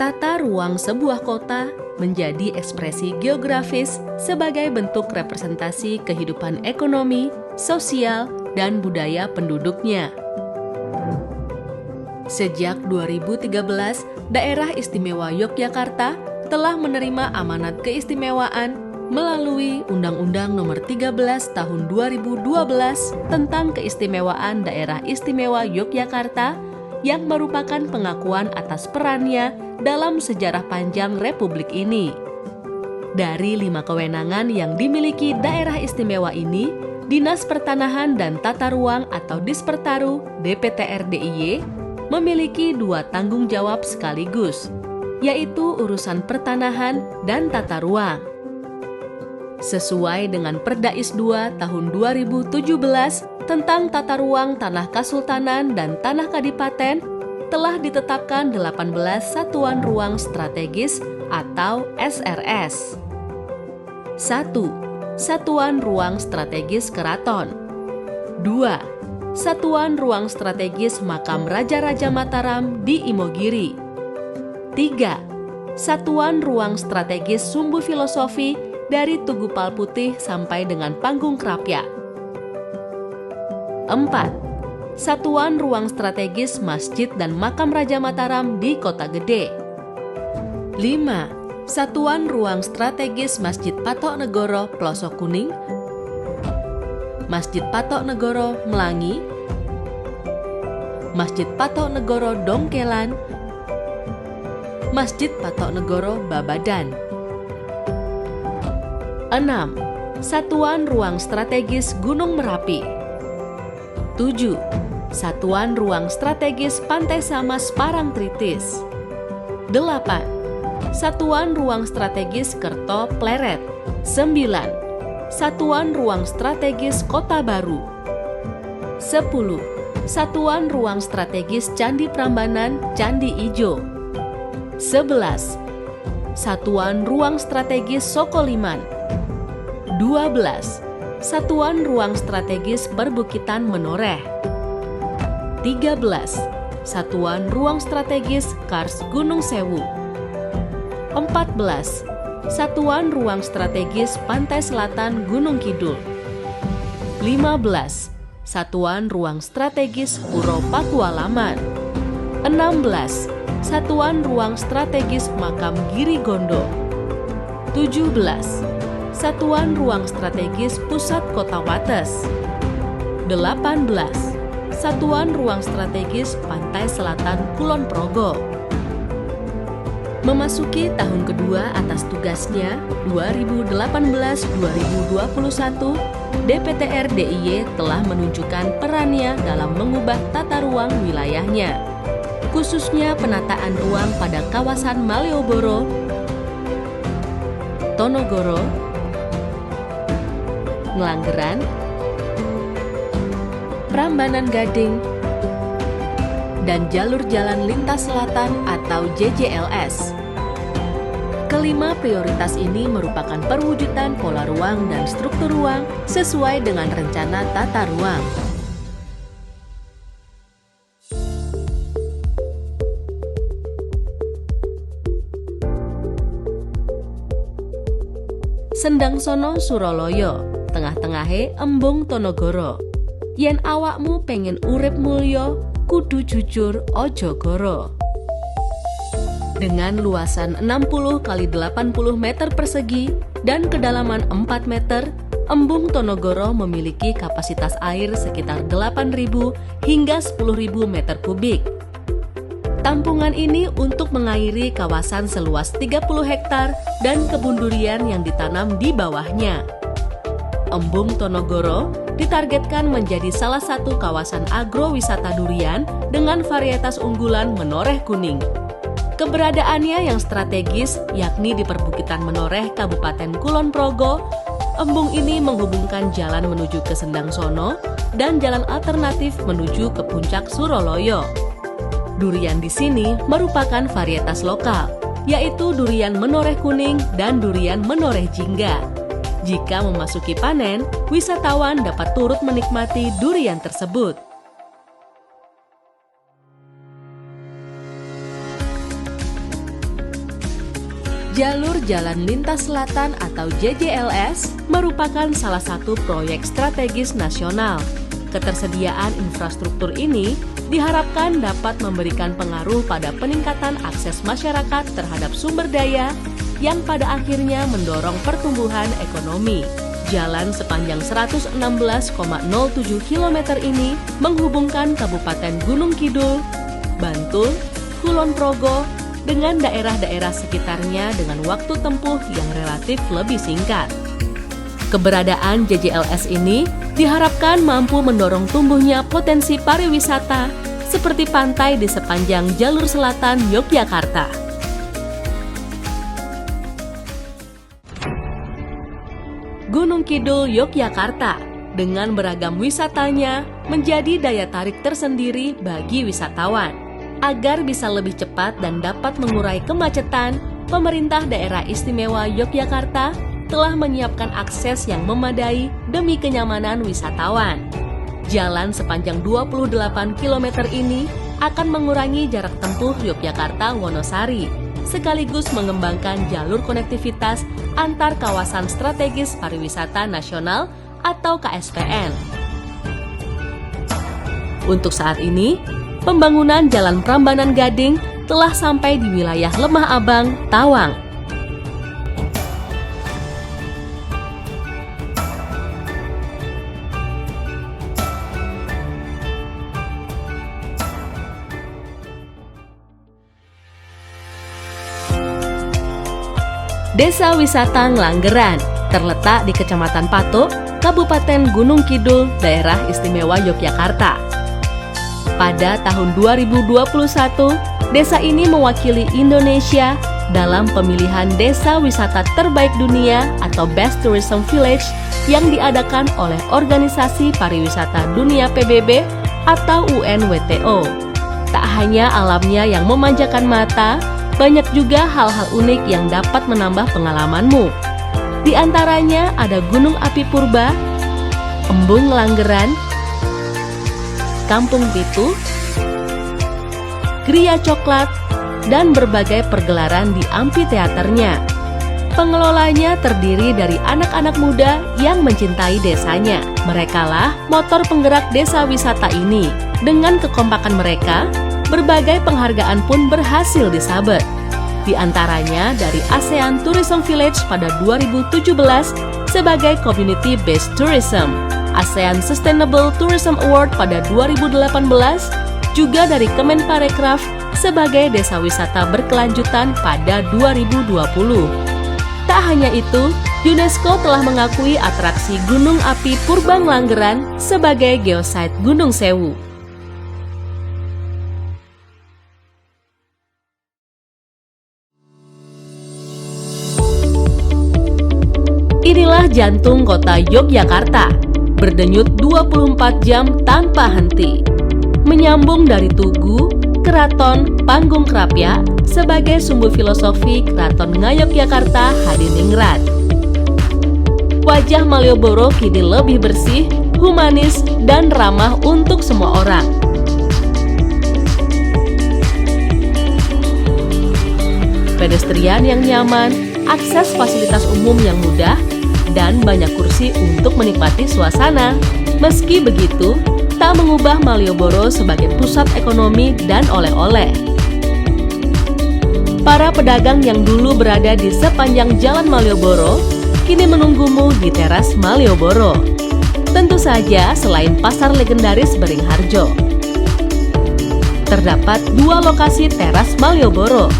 Tata ruang sebuah kota menjadi ekspresi geografis sebagai bentuk representasi kehidupan ekonomi, sosial, dan budaya penduduknya. Sejak 2013, Daerah Istimewa Yogyakarta telah menerima amanat keistimewaan melalui Undang-Undang Nomor 13 Tahun 2012 tentang Keistimewaan Daerah Istimewa Yogyakarta yang merupakan pengakuan atas perannya dalam sejarah panjang Republik ini. Dari 5 kewenangan yang dimiliki daerah istimewa ini, Dinas Pertanahan dan Tata Ruang atau Dispertaru DPTR DIY memiliki 2 tanggung jawab sekaligus, yaitu urusan pertanahan dan tata ruang. Sesuai dengan Perdais 2 tahun 2017 tentang tata ruang tanah kasultanan dan tanah kadipaten, telah ditetapkan 18 satuan ruang strategis atau SRS. 1. Satuan ruang strategis keraton. 2. Satuan ruang strategis makam Raja-Raja Mataram di Imogiri. 3. Satuan ruang strategis Sumbu Filosofi dari Tugu Palputih sampai dengan Panggung Krapyak. 4. Satuan ruang strategis Masjid dan Makam Raja Mataram di Kota Gede. 5. Satuan ruang strategis Masjid Patok Negoro Plosok Kuning, Masjid Patok Negoro Melangi, Masjid Patok Negoro Dongkelan, Masjid Patok Negoro Babadan. 6. Satuan ruang strategis Gunung Merapi. 7. Satuan ruang strategis Pantai Samas Parangtritis. 8. Satuan ruang strategis Kerto Pleret. 9. Satuan ruang strategis Kota Baru. 10. Satuan ruang strategis Candi Prambanan Candi Ijo. 11. Satuan ruang strategis Sokoliman. 12. Satuan ruang strategis Perbukitan Menoreh. 13. Satuan ruang strategis Kars Gunung Sewu. 14. Satuan ruang strategis Pantai Selatan Gunung Kidul. 15. Satuan ruang strategis Puro Pakualaman. 16. Satuan ruang strategis Makam Giri Gondo. 17. Satuan ruang strategis Pusat Kota Wates. 18. Satuan ruang strategis Pantai Selatan Kulon Progo. Memasuki tahun kedua atas tugasnya 2018-2021, DPTR DIY telah menunjukkan perannya dalam mengubah tata ruang wilayahnya, khususnya penataan ruang pada kawasan Malioboro, Tonogoro, Ngelanggeran, Prambanan Gading, dan jalur jalan lintas selatan atau JJLS. Kelima prioritas ini merupakan perwujudan pola ruang dan struktur ruang sesuai dengan rencana tata ruang. Sendang sono Suroloyo, tengah-tengahe embung Tonogoro. Yen awakmu pengen urip mulya, kudu jujur ojo goro. Dengan luasan 60 x 80 meter persegi dan kedalaman 4 meter, embung Tonogoro memiliki kapasitas air sekitar 8.000 hingga 10.000 meter kubik. Tampungan ini untuk mengairi kawasan seluas 30 hektar dan kebun durian yang ditanam di bawahnya. Embung Tonogoro ditargetkan menjadi salah satu kawasan agrowisata durian dengan varietas unggulan menoreh kuning. Keberadaannya yang strategis, yakni di perbukitan Menoreh, Kabupaten Kulon Progo, embung ini menghubungkan jalan menuju ke Sendang Sono dan jalan alternatif menuju ke Puncak Suroloyo. Durian di sini merupakan varietas lokal, yaitu durian menoreh kuning dan durian menoreh jingga. Jika memasuki panen, wisatawan dapat turut menikmati durian tersebut. Jalur Jalan Lintas Selatan atau JJLS merupakan salah satu proyek strategis nasional. Ketersediaan infrastruktur ini diharapkan dapat memberikan pengaruh pada peningkatan akses masyarakat terhadap sumber daya yang pada akhirnya mendorong pertumbuhan ekonomi. Jalan sepanjang 116,07 km ini menghubungkan Kabupaten Gunung Kidul, Bantul, Kulon Progo, dengan daerah-daerah sekitarnya dengan waktu tempuh yang relatif lebih singkat. Keberadaan JJLS ini diharapkan mampu mendorong tumbuhnya potensi pariwisata seperti pantai di sepanjang jalur selatan Yogyakarta. Gunung Kidul Yogyakarta dengan beragam wisatanya menjadi daya tarik tersendiri bagi wisatawan. Agar bisa lebih cepat dan dapat mengurai kemacetan, pemerintah daerah istimewa Yogyakarta telah menyiapkan akses yang memadai demi kenyamanan wisatawan. Jalan sepanjang 28 km ini akan mengurangi jarak tempuh Yogyakarta-Wonosari, sekaligus mengembangkan jalur konektivitas antar kawasan strategis pariwisata nasional atau KSPN. Untuk saat ini, pembangunan Jalan Prambanan Gading telah sampai di wilayah Lemah Abang, Tawang. Desa Wisata Nglanggeran terletak di Kecamatan Patok, Kabupaten Gunung Kidul, Daerah Istimewa Yogyakarta. Pada tahun 2021, desa ini mewakili Indonesia dalam pemilihan desa wisata terbaik dunia atau Best Tourism Village yang diadakan oleh Organisasi Pariwisata Dunia PBB atau UNWTO. Tak hanya alamnya yang memanjakan mata, banyak juga hal-hal unik yang dapat menambah pengalamanmu. Di antaranya ada Gunung Api Purba, Embung Nglanggeran, Kampung Pitu, Gria Coklat, dan berbagai pergelaran di amfiteaternya. Pengelolanya terdiri dari anak-anak muda yang mencintai desanya. Merekalah motor penggerak desa wisata ini. Dengan kekompakan mereka, berbagai penghargaan pun berhasil disabet. Di antaranya dari ASEAN Tourism Village pada 2017 sebagai Community Based Tourism, ASEAN Sustainable Tourism Award pada 2018, juga dari Kemenparekraf sebagai desa wisata berkelanjutan pada 2020. Tak hanya itu, UNESCO telah mengakui atraksi Gunung Api Purba Nglanggeran sebagai geosite Gunung Sewu. Inilah jantung kota Yogyakarta, berdenyut 24 jam tanpa henti. Menyambung dari Tugu, Keraton, Panggung Krapyak sebagai sumbu filosofi Keraton Ngayogyakarta Hadiningrat. Wajah Malioboro kini lebih bersih, humanis, dan ramah untuk semua orang. Pedestrian yang nyaman, akses fasilitas umum yang mudah, dan banyak kursi untuk menikmati suasana. Meski begitu, tak mengubah Malioboro sebagai pusat ekonomi dan oleh-oleh. Para pedagang yang dulu berada di sepanjang Jalan Malioboro kini menunggumu di teras Malioboro. Tentu saja selain pasar legendaris Beringharjo. Terdapat dua lokasi teras Malioboro.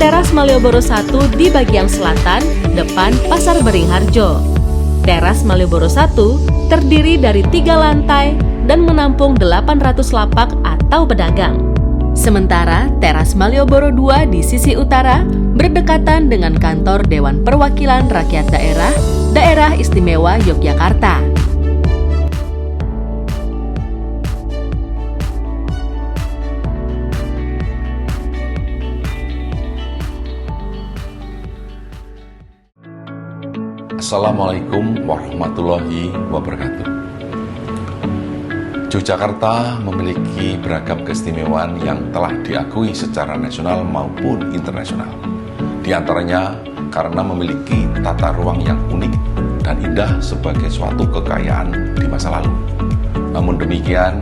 Teras Malioboro 1 di bagian selatan, depan Pasar Beringharjo. Teras Malioboro 1 terdiri dari 3 lantai dan menampung 800 lapak atau pedagang. Sementara teras Malioboro 2 di sisi utara berdekatan dengan kantor Dewan Perwakilan Rakyat Daerah, Daerah Istimewa Yogyakarta. Assalamualaikum warahmatullahi wabarakatuh. Yogyakarta memiliki beragam keistimewaan yang telah diakui secara nasional maupun internasional. Di antaranya karena memiliki tata ruang yang unik dan indah sebagai suatu kekayaan di masa lalu. Namun demikian,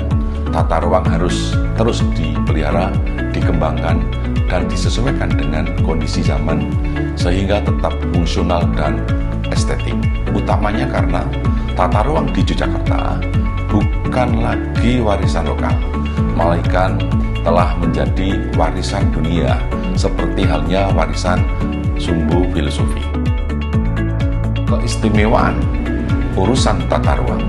tata ruang harus terus dipelihara, dikembangkan, dan disesuaikan dengan kondisi zaman sehingga tetap fungsional dan estetik. Utamanya karena tata ruang di Yogyakarta bukan lagi warisan lokal, melainkan telah menjadi warisan dunia, seperti halnya warisan sumbu filosofi. Keistimewaan urusan tata ruang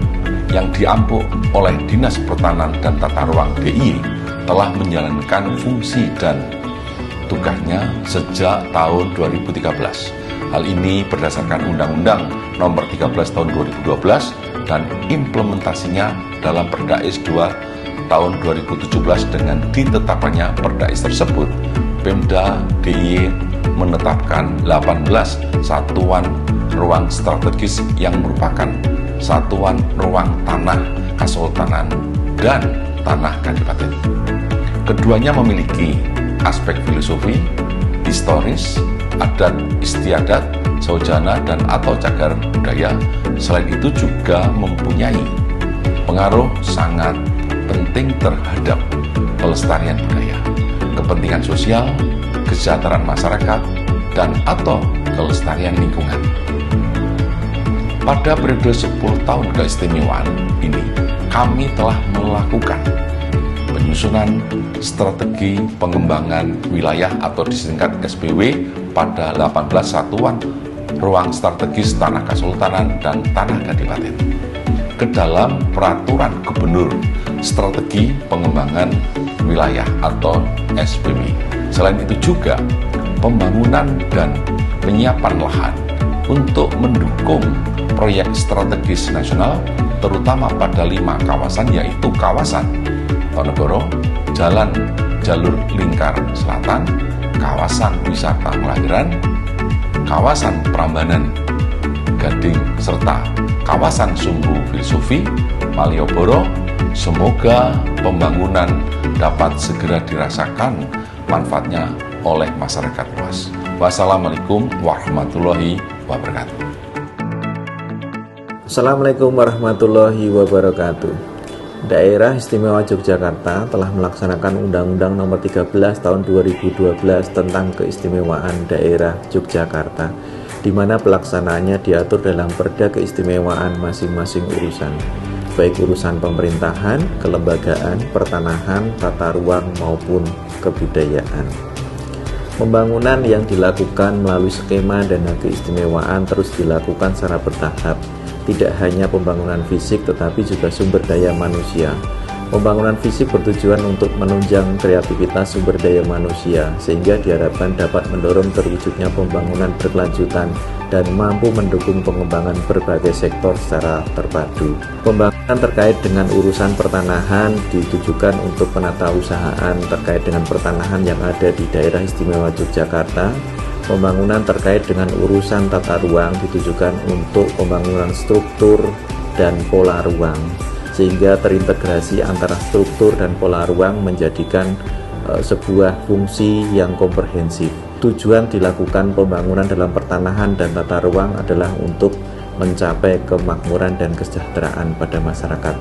yang diampu oleh Dinas Pertanahan dan Tata Ruang DIY telah menjalankan fungsi dan tugasnya sejak tahun 2013. Hal ini berdasarkan Undang-Undang Nomor 13 Tahun 2012 dan implementasinya dalam Perdais 2 Tahun 2017 dengan ditetapkannya Perdais tersebut. Pemda DIY menetapkan 18 satuan ruang strategis yang merupakan satuan ruang tanah Kasultanan dan tanah Kadipaten. Keduanya memiliki aspek filosofi, historis, adat istiadat, saujana, dan atau cagar budaya. Selain itu juga mempunyai pengaruh sangat penting terhadap pelestarian budaya, kepentingan sosial, kesejahteraan masyarakat, dan atau kelestarian lingkungan. Pada periode 10 tahun keistimewaan ini, kami telah melakukan penyusunan strategi pengembangan wilayah atau disingkat SPW pada 18 satuan ruang strategis tanah Kasultanan dan tanah Kadipaten ke dalam peraturan gubernur strategi pengembangan wilayah atau SPW. Selain itu juga pembangunan dan penyiapan lahan untuk mendukung proyek strategis nasional, terutama pada 5 kawasan, yaitu kawasan Tonegoro, Jalan Jalur Lingkar Selatan, kawasan wisata Ngelahiran, kawasan Prambanan Gading, serta kawasan Sumbu Filosofi Malioboro. Semoga pembangunan dapat segera dirasakan manfaatnya oleh masyarakat luas. Wassalamualaikum warahmatullahi wabarakatuh. Assalamualaikum warahmatullahi wabarakatuh. Daerah Istimewa Yogyakarta telah melaksanakan Undang-Undang Nomor 13 Tahun 2012 tentang Keistimewaan Daerah Yogyakarta, di mana pelaksanaannya diatur dalam Perda Keistimewaan masing-masing urusan, baik urusan pemerintahan, kelembagaan, pertanahan, tata ruang, maupun kebudayaan. Pembangunan yang dilakukan melalui skema dana keistimewaan terus dilakukan secara bertahap. Tidak hanya pembangunan fisik tetapi juga sumber daya manusia. Pembangunan fisik bertujuan untuk menunjang kreativitas sumber daya manusia sehingga diharapkan dapat mendorong terwujudnya pembangunan berkelanjutan dan mampu mendukung pengembangan berbagai sektor secara terpadu. Pembangunan terkait dengan urusan pertanahan ditujukan untuk penatausahaan terkait dengan pertanahan yang ada di daerah istimewa Yogyakarta. Pembangunan terkait dengan urusan tata ruang ditujukan untuk pembangunan struktur dan pola ruang, sehingga terintegrasi antara struktur dan pola ruang menjadikan sebuah fungsi yang komprehensif. Tujuan dilakukan pembangunan dalam pertanahan dan tata ruang adalah untuk mencapai kemakmuran dan kesejahteraan pada masyarakat.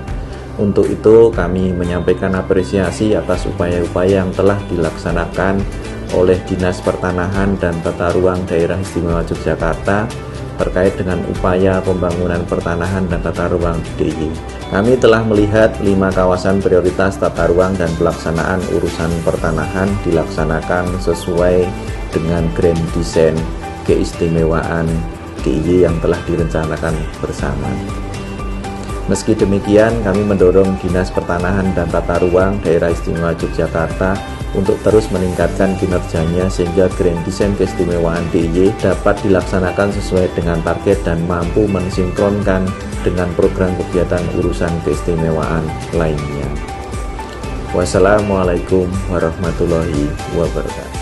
Untuk itu kami menyampaikan apresiasi atas upaya-upaya yang telah dilaksanakan oleh Dinas Pertanahan dan Tata Ruang Daerah Istimewa Yogyakarta terkait dengan upaya pembangunan pertanahan dan tata ruang DIY. Kami telah melihat 5 kawasan prioritas tata ruang dan pelaksanaan urusan pertanahan dilaksanakan sesuai dengan Grand Design Keistimewaan DIY yang telah direncanakan bersama. Meski demikian, kami mendorong Dinas Pertanahan dan Tata Ruang Daerah Istimewa Yogyakarta untuk terus meningkatkan kinerjanya sehingga Grand Design Keistimewaan DIY dapat dilaksanakan sesuai dengan target dan mampu mensinkronkan dengan program kegiatan urusan keistimewaan lainnya. Wassalamualaikum warahmatullahi wabarakatuh.